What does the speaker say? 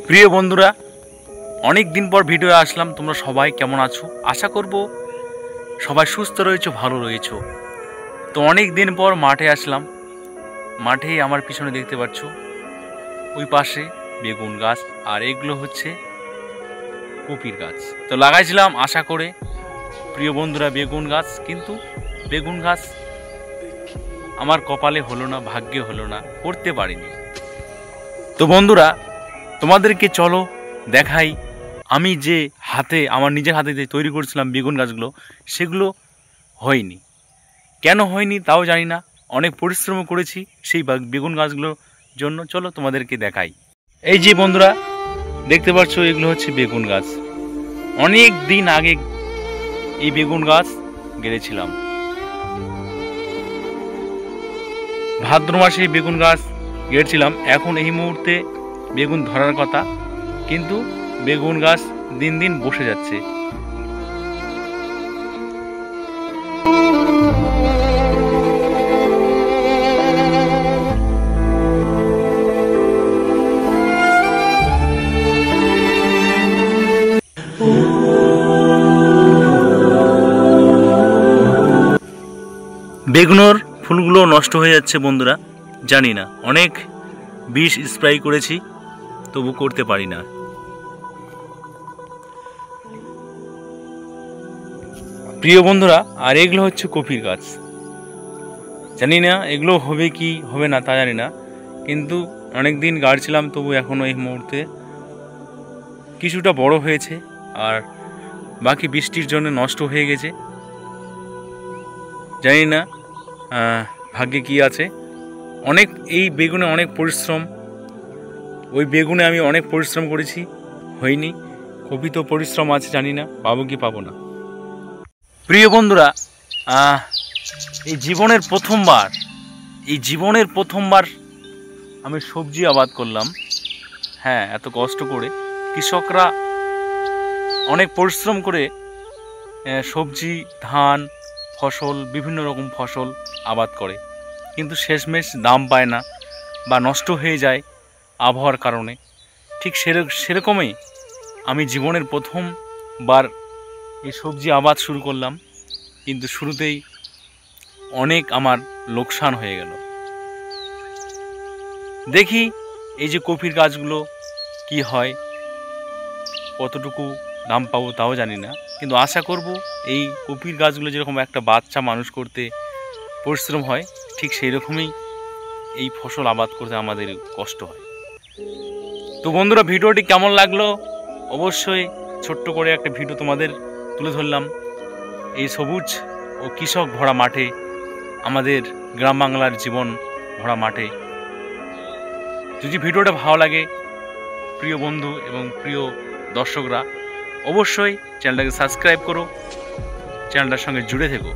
প্রিয় বন্ধুরা, অনেক দিন পর ভিডিও আসলাম। তোমরা সবাই কেমন আছো? আশা করব সবাই সুস্থ রয়েছো, ভালো রয়েছো। তো অনেক দিন পর মাঠে আসলাম। মাঠে আমার পিছনে দেখতে পাচ্ছ ওই পাশে বেগুন গাছ, আর এগুলো হচ্ছে কপির গাছ। তো লাগাইছিলাম আশা করে প্রিয় বন্ধুরা বেগুন গাছ, কিন্তু বেগুন গাছ আমার কপালে হলো না, ভাগ্যে হলো না, করতে পারিনি। তো বন্ধুরা, তোমাদেরকে চলো দেখাই আমি যে আমার নিজের হাতে যে তৈরি করেছিলাম বেগুন গাছগুলো, সেগুলো হয়নি। কেন হয়নি তাও জানি না। অনেক পরিশ্রম করেছি সেই বেগুন গাছগুলোর জন্য। চলো তোমাদেরকে দেখাই। এই যে বন্ধুরা দেখতে পাচ্ছ, এগুলো হচ্ছে বেগুন গাছ। অনেক দিন আগে এই বেগুন গাছ গেড়েছিলাম। ভাদ্র মাসে এই বেগুন গাছ গেড়েছিলাম। এখন এই মুহূর্তে বেগুন ধরার কথা, কিন্তু বেগুন গাছ দিন দিন বসে যাচ্ছে। বেগুনের ফুলগুলো নষ্ট হয়ে যাচ্ছে বন্ধুরা, জানি না। অনেক বিষ স্প্রে করেছি, তবু করতে পারি না। প্রিয় বন্ধুরা, আর এগুলো হচ্ছে কপির গাছ। জানি না এগুলো হবে কি হবে না তা জানি না, কিন্তু অনেক দিন গাড়ছিলাম, তবু এখনও এই মুহূর্তে কিছুটা বড় হয়েছে, আর বাকি বৃষ্টির জন্য নষ্ট হয়ে গেছে। জানি না ভাগ্যে কি আছে। অনেক এই বেগুনে অনেক পরিশ্রম, ওই বেগুনে আমি অনেক পরিশ্রম করেছি, হয়নি। কপি তো পরিশ্রম আছে, জানি না পাবো কি পাবো না। প্রিয় বন্ধুরা, এই জীবনের প্রথমবার আমি সবজি আবাদ করলাম। হ্যাঁ, এত কষ্ট করে কৃষকরা অনেক পরিশ্রম করে সবজি, ধান, ফসল, বিভিন্ন রকম ফসল আবাদ করে, কিন্তু শেষমেশ দাম পায় না বা নষ্ট হয়ে যায় আবহাওয়ার কারণে। ঠিক সেরকমই আমি জীবনের প্রথমবার এই সবজি আবাদ শুরু করলাম, কিন্তু শুরুতেই অনেক আমার লোকসান হয়ে গেল। দেখি এই যে কপির গাছগুলো কি হয়, কতটুকু দাম পাবো তাও জানি না, কিন্তু আশা করব এই কপির গাছগুলো যেরকম একটা বাচ্চা মানুষ করতে পরিশ্রম হয়, ঠিক সেই রকমই এই ফসল আবাদ করতে আমাদের কষ্ট হয়। তো বন্ধুরা, ভিডিওটি কেমন লাগলো অবশ্যই ছোট্ট করে একটা ভিডিও তোমাদের তুলে ধরলাম এই সবুজ ও কৃষক ভরা মাঠে, আমাদের গ্রাম বাংলার জীবন ভরা মাঠে। যদি ভিডিওটা ভালো লাগে প্রিয় বন্ধু এবং প্রিয় দর্শকরা, অবশ্যই চ্যানেলটাকে সাবস্ক্রাইব করো, চ্যানেলটার সঙ্গে জুড়ে থেকো।